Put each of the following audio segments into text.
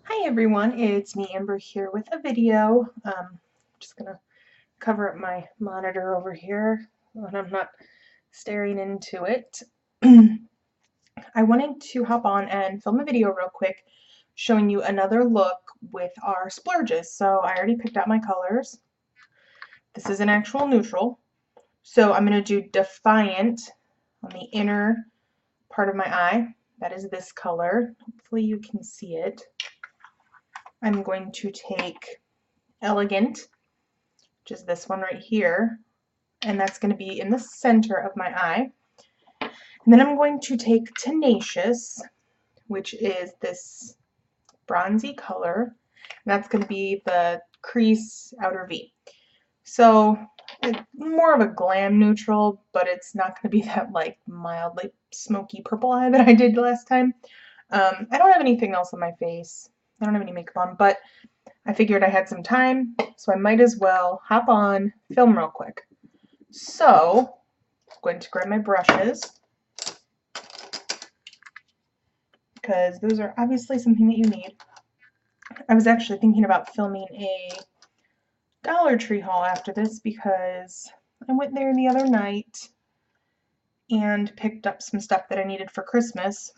Hi everyone, it's me Amber here with a video. Just gonna cover up my monitor over here when I'm not staring into it. I wanted to hop on and film a video real quick showing you another look with our splurges. So I already picked out my colors. This is an actual neutral. So I'm gonna do Defiant on the inner part of my eye. That is this color. Hopefully you can see it. I'm going to take Elegant, which is this one right here, and that's going to be in the center of my eye. And then I'm going to take Tenacious, which is this bronzy color, and that's going to be the crease outer V. So it's more of a glam neutral, but it's not going to be that like mildly smoky purple eye that I did last time. I don't have anything else on my face. I don't have any makeup on, but I figured I had some time, so I might as well hop on, film real quick. So, I'm going to grab my brushes, because those are obviously something that you need. I was actually thinking about filming a Dollar Tree haul after this, because I went there the other night and picked up some stuff that I needed for Christmas.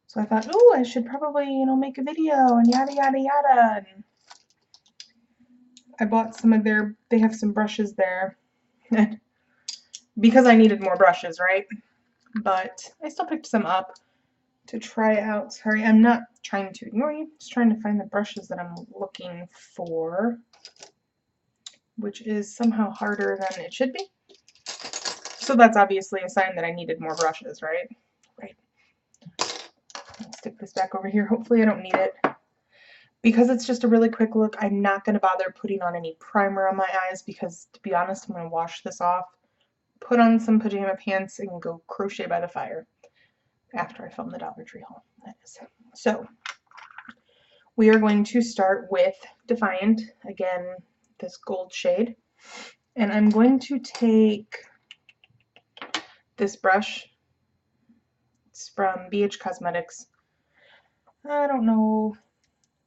So I thought, oh, I should probably, make a video and yada yada yada. And I bought some of they have some brushes there. Because I needed more brushes, right? But I still picked some up to try out. Sorry, I'm not trying to ignore you. Just trying to find the brushes that I'm looking for, which is somehow harder than it should be. So that's obviously a sign that I needed more brushes, right? Right. Let's stick this back over here. Hopefully I don't need it. Because it's just a really quick look, I'm not going to bother putting on any primer on my eyes because, to be honest, I'm going to wash this off, put on some pajama pants, and go crochet by the fire after I film the Dollar Tree haul, that is. So, we are going to start with Defiant, again, this gold shade. And I'm going to take this brush. It's from BH Cosmetics. I don't know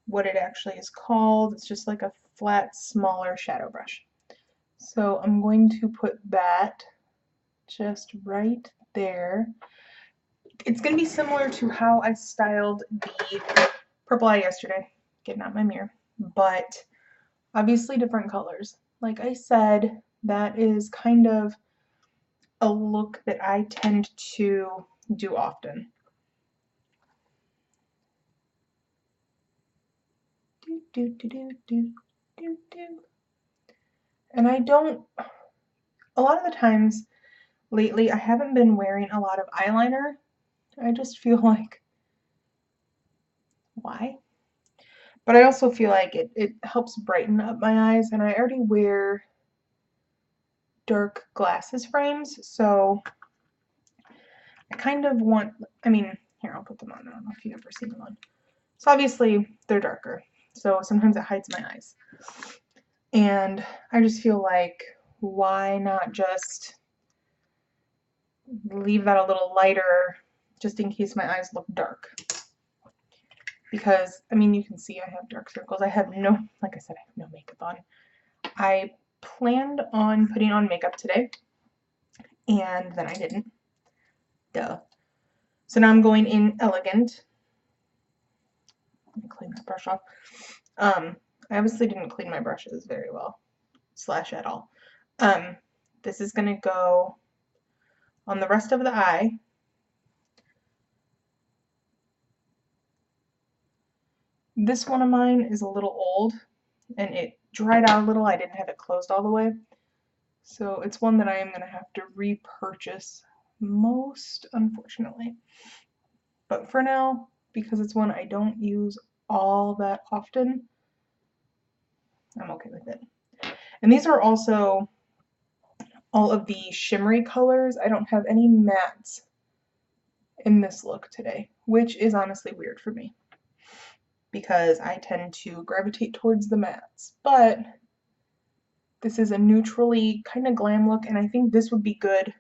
what it actually is called. It's just like a flat, smaller shadow brush. So I'm going to put that just right there. It's going to be similar to how I styled the purple eye yesterday. Getting out my mirror. But obviously different colors. Like I said, that is kind of a look that I tend to do often. And I don't, a lot of the times lately, I haven't been wearing a lot of eyeliner. I just feel like, why? But I also feel like it helps brighten up my eyes, and I already wear dark glasses frames, so I kind of want, here, I'll put them on. I don't know if you've ever seen them on. So obviously, they're darker, so sometimes it hides my eyes. And I just feel like, why not just leave that a little lighter, just in case my eyes look dark? Because, you can see I have dark circles. I have no, like I said, I have no makeup on. I planned on putting on makeup today, and then I didn't. Duh. So now I'm going in Elegant. Let me clean that brush off. I obviously didn't clean my brushes very well, / at all. This is going to go on the rest of the eye. This one of mine is a little old, and it dried out a little. I didn't have it closed all the way. So it's one that I am going to have to repurchase, most unfortunately. But for now, because it's one I don't use all that often, I'm okay with it. And these are also all of the shimmery colors. I don't have any mattes in this look today, which is honestly weird for me because I tend to gravitate towards the mattes. But this is a neutrally kind of glam look, and I think this would be good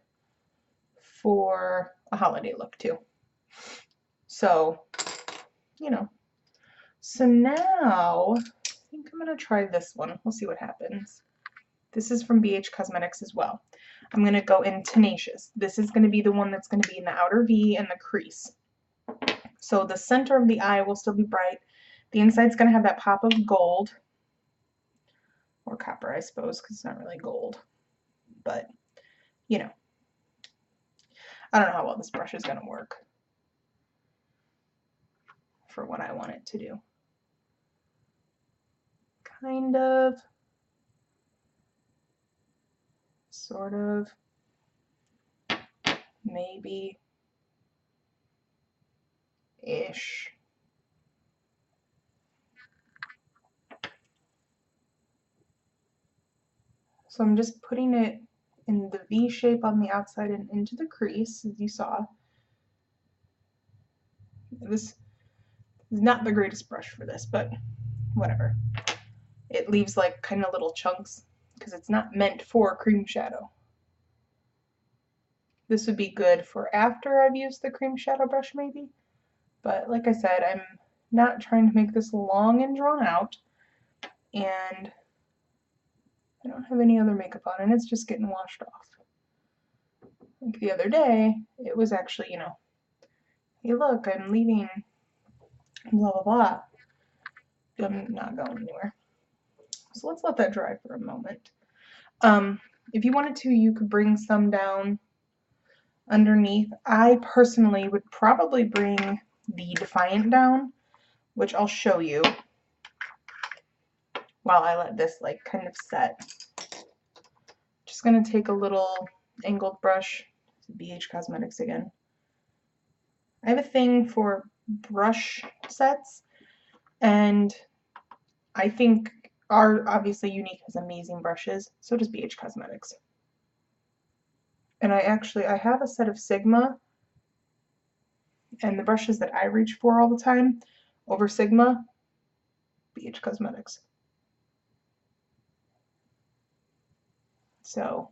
for a holiday look too. So, So now, I think I'm going to try this one. We'll see what happens. This is from BH Cosmetics as well. I'm going to go in Tenacious. This is going to be the one that's going to be in the outer V and the crease. So the center of the eye will still be bright. The inside's going to have that pop of gold. Or copper, I suppose, because it's not really gold. But, you know. I don't know how well this brush is going to work for what I want it to do. Kind of. Sort of. Maybe. Ish. So I'm just putting it in the V shape on the outside and into the crease, as you saw. This is not the greatest brush for this, but whatever. It leaves like kind of little chunks because it's not meant for cream shadow. This would be good for after I've used the cream shadow brush maybe, but like I said, I'm not trying to make this long and drawn out, and I don't have any other makeup on and it's just getting washed off. Like the other day, it was actually, you know, hey look, I'm leaving blah blah blah. I'm not going anywhere. So let's let that dry for a moment. If you wanted to, you could bring some down underneath. I personally would probably bring the Defiant down, which I'll show you while I let this like kind of set. Just gonna take a little angled brush, BH Cosmetics again. I have a thing for brush sets, and I think obviously Unique has amazing brushes, so does BH Cosmetics. And I have a set of Sigma, and the brushes that I reach for all the time over Sigma, BH Cosmetics. So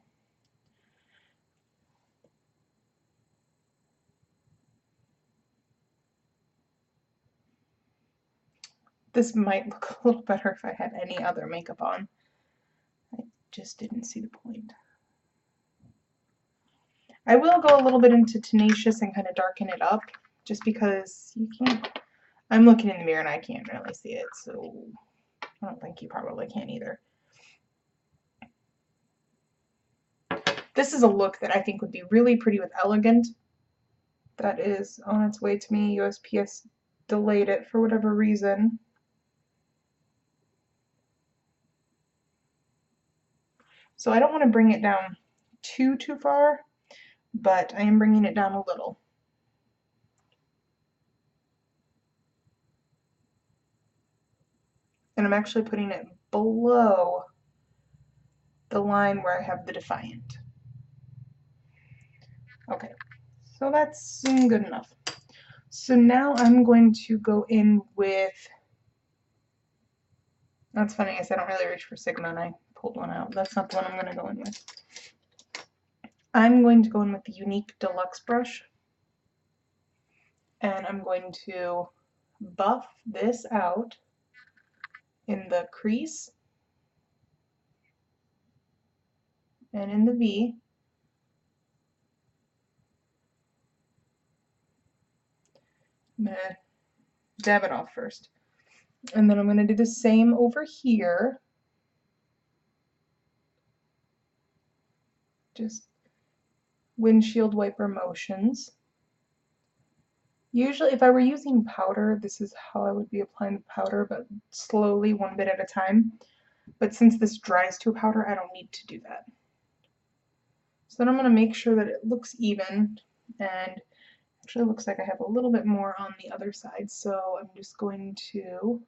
this might look a little better if I had any other makeup on. I just didn't see the point. I will go a little bit into Tenacious and kind of darken it up, just because you can't, I'm looking in the mirror and I can't really see it, so I don't think you probably can either. This is a look that I think would be really pretty with Elegant. That is on its way to me. USPS delayed it for whatever reason. So I don't want to bring it down too far, but I am bringing it down a little. And I'm actually putting it below the line where I have the Defiant. Okay, so that's good enough. So now I'm going to go in with, that's funny, I said I don't really reach for Sigma and I pulled one out. That's not the one I'm going to go in with. I'm going to go in with the Unique Deluxe brush, and I'm going to buff this out in the crease and in the V. I'm going to dab it off first. And then I'm going to do the same over here. Just windshield wiper motions. Usually if I were using powder, this is how I would be applying the powder, but slowly, one bit at a time. But since this dries to a powder, I don't need to do that. So then I'm going to make sure that it looks even, and actually looks like I have a little bit more on the other side, so I'm just going to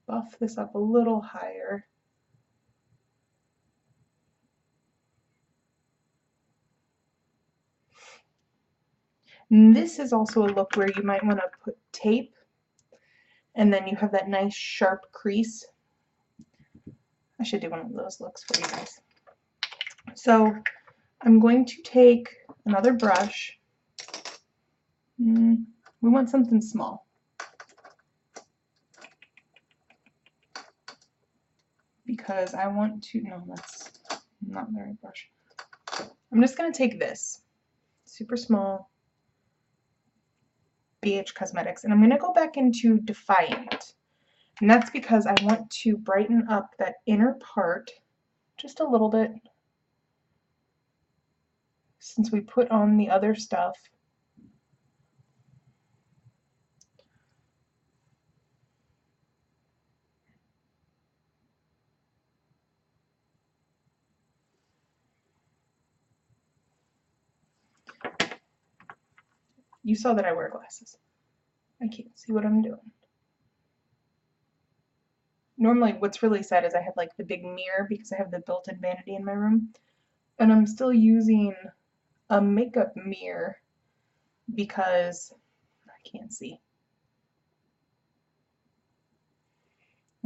buff this up a little higher. And this is also a look where you might want to put tape, and then you have that nice sharp crease. I should do one of those looks for you guys. So I'm going to take another brush. We want something small. because I want to, no, that's not the right brush. I'm just going to take this super small BH Cosmetics and I'm going to go back into Defiant. And that's because I want to brighten up that inner part just a little bit since we put on the other stuff. You saw that I wear glasses. I can't see what I'm doing. Normally what's really sad is I have like the big mirror because I have the built-in vanity in my room. And I'm still using a makeup mirror because I can't see.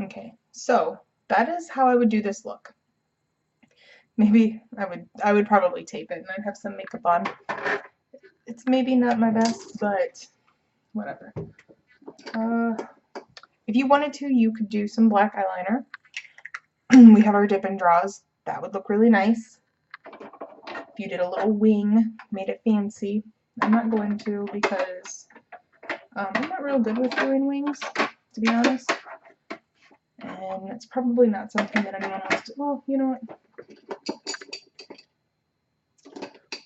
Okay, so that is how I would do this look. Maybe I would probably tape it and I'd have some makeup on. It's maybe not my best, but whatever. If you wanted to, you could do some black eyeliner. We have our dip and draws. That would look really nice. If you did a little wing, made it fancy. I'm not going to because I'm not real good with doing wings, to be honest. And it's probably not something that anyone wants to, well, you know what?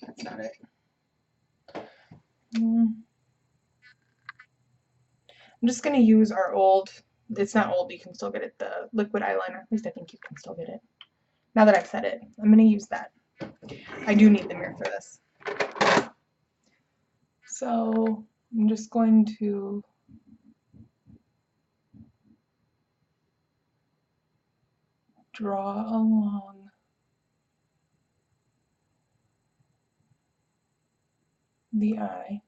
That's not it. I'm just going to use our old, it's not old, you can still get it, the liquid eyeliner. At least I think you can still get it. Now that I've said it, I'm going to use that. I do need the mirror for this. So I'm just going to draw along the eye.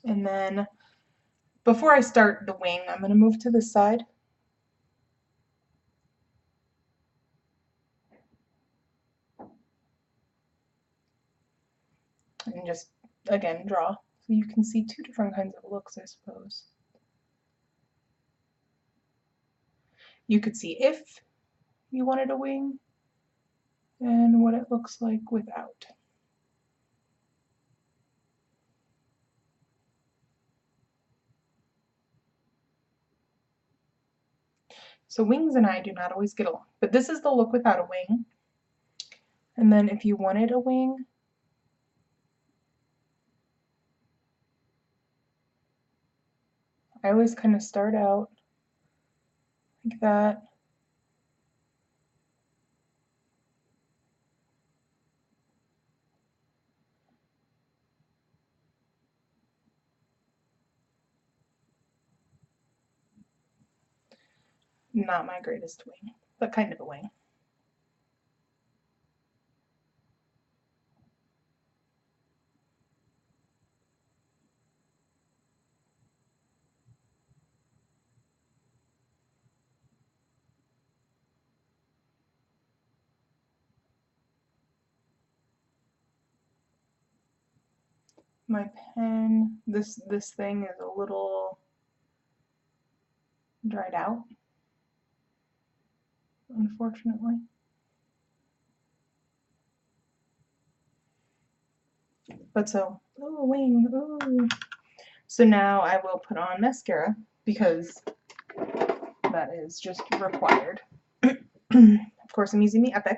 And then before I start the wing, I'm going to move to the side. And just, again, draw. So you can see two different kinds of looks, I suppose. You could see if you wanted a wing and what it looks like without. So wings and I do not always get along, but this is the look without a wing. And then if you wanted a wing, I always kind of start out like that. Not my greatest wing, but kind of a wing. My pen, this thing is a little dried out, unfortunately. But so, oh, wing, ooh. So now I will put on mascara because that is just required. Of course, I'm using the Epic.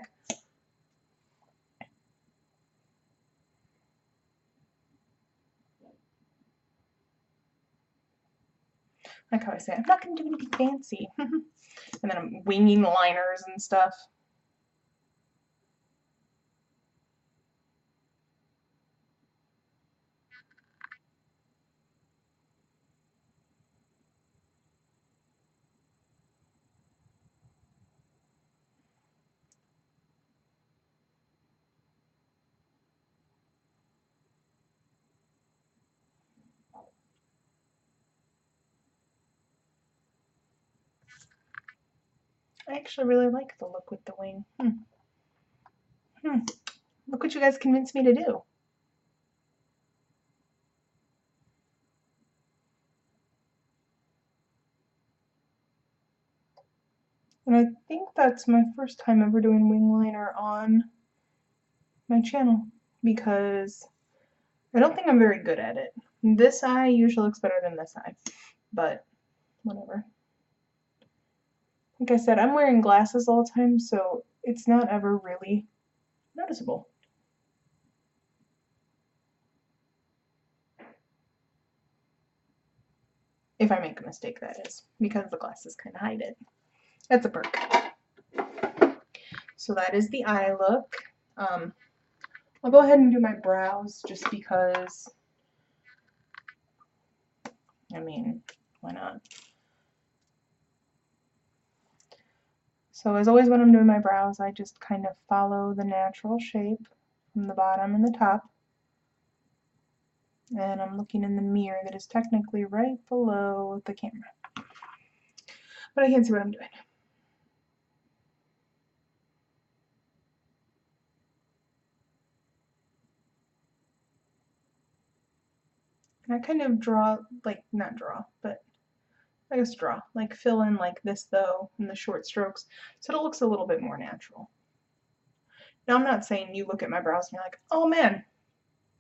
Like how I say, I'm not going to do anything fancy. And then I'm winging liners and stuff. I actually really like the look with the wing. Look what you guys convinced me to do. it's my first time ever doing wing liner on my channel because I don't think I'm very good at it. This eye usually looks better than this eye, but whatever. Like I said, I'm wearing glasses all the time, so it's not ever really noticeable. If I make a mistake, that is, because the glasses kind of hide it. That's a perk. So that is the eye look. I'll go ahead and do my brows just because, I mean, why not? So as always when I'm doing my brows, I just kind of follow the natural shape from the bottom and the top. And I'm looking in the mirror that is technically right below the camera. But I can't see what I'm doing. And I kind of draw, like, not draw, but I guess draw. Like fill in like this though in the short strokes so it looks a little bit more natural. Now I'm not saying you look at my brows and you're like, oh man,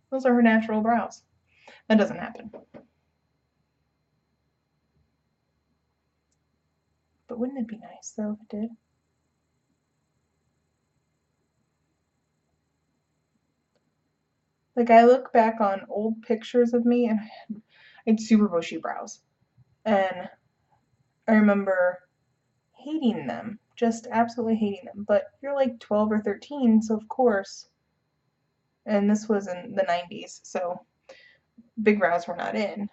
those are her natural brows. That doesn't happen. But wouldn't it be nice though if it did? Like I look back on old pictures of me and I had super bushy brows. And I remember hating them, just absolutely hating them. But you're like 12 or 13, so of course. And this was in the 90s, so big brows were not in.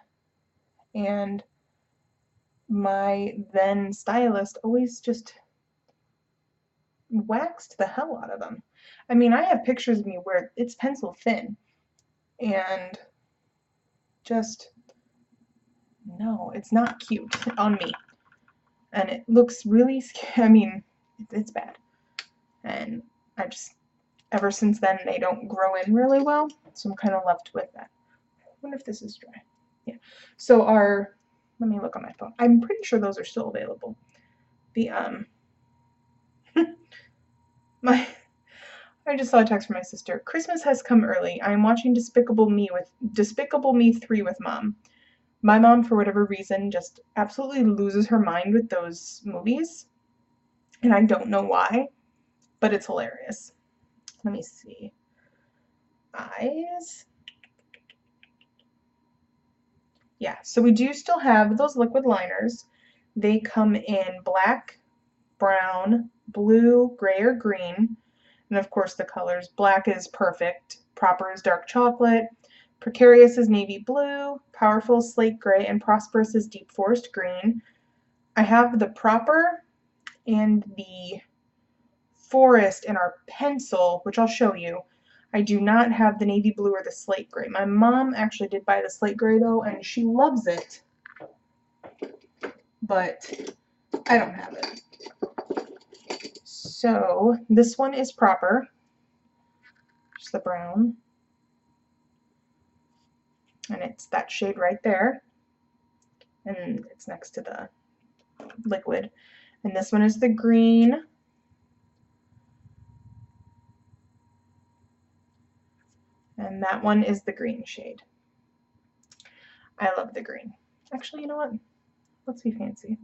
And my then stylist always just waxed the hell out of them. I mean, I have pictures of me where it's pencil thin and just, no, it's not cute on me. And it looks really, I mean, it's bad. And I just, ever since then, they don't grow in really well, so I'm kind of left with that. I wonder if this is dry. Yeah. So let me look on my phone. I'm pretty sure those are still available. The, I just saw a text from my sister. Christmas has come early. I am watching Despicable Me 3 with Mom. My mom, for whatever reason, just absolutely loses her mind with those movies. And I don't know why, but it's hilarious. Let me see. Eyes. Yeah, so we do still have those liquid liners. They come in black, brown, blue, gray, or green. And of course the colors. Black is perfect, proper is dark chocolate, precarious is navy blue, powerful is slate gray, and prosperous is deep forest green. I have the proper and the forest in our pencil, which I'll show you. I do not have the navy blue or the slate gray. My mom actually did buy the slate gray though, and she loves it, but I don't have it. So this one is proper, just the brown, and it's that shade right there, and it's next to the liquid. And this one is the green, and that one is the green shade. I love the green. Actually, you know what? Let's be fancy.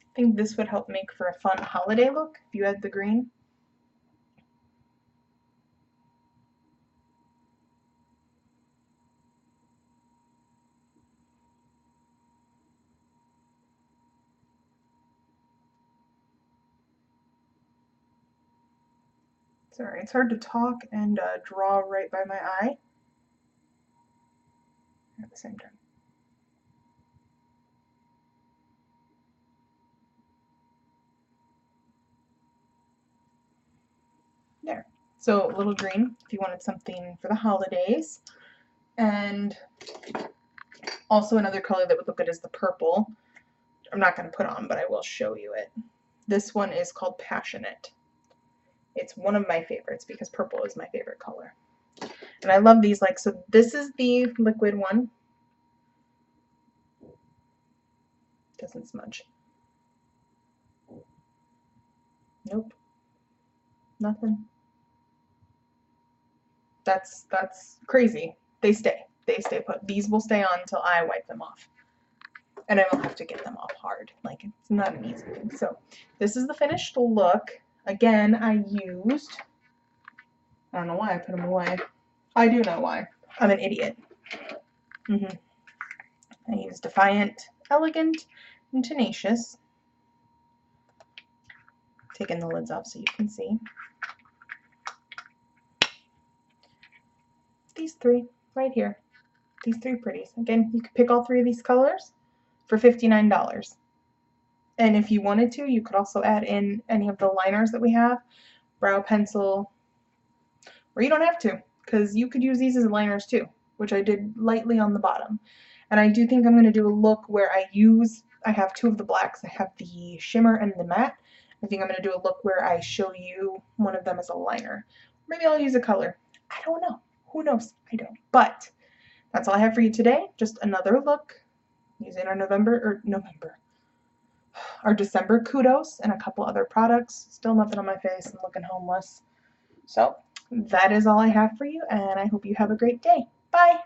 I think this would help make for a fun holiday look if you had the green. Sorry, it's hard to talk and draw right by my eye at the same time. There. So a little green if you wanted something for the holidays. And also another color that would look good is the purple. I'm not going to put on, but I will show you it. This one is called Passionate. It's one of my favorites because purple is my favorite color. And I love these, like, so this is the liquid one. Doesn't smudge. Nope. Nothing. That's crazy. They stay put. These will stay on until I wipe them off. And I will have to get them off hard. Like, it's not an easy thing. So this is the finished look. Again, I don't know why I put them away. I do know why. I'm an idiot. I used Defiant, Elegant, and Tenacious. Taking the lids off so you can see. These three right here. These three pretties. Again, you could pick all three of these colors for $59. And if you wanted to, you could also add in any of the liners that we have, brow pencil, or you don't have to, because you could use these as liners too, which I did lightly on the bottom. And I do think I'm going to do a look where I have two of the blacks. I have the shimmer and the matte. I think I'm going to do a look where I show you one of them as a liner. Maybe I'll use a color. I don't know. Who knows? I don't. But that's all I have for you today. Just another look using our December Kudos and a couple other products. Still nothing on my face. I'm looking homeless. So that is all I have for you, and I hope you have a great day. Bye!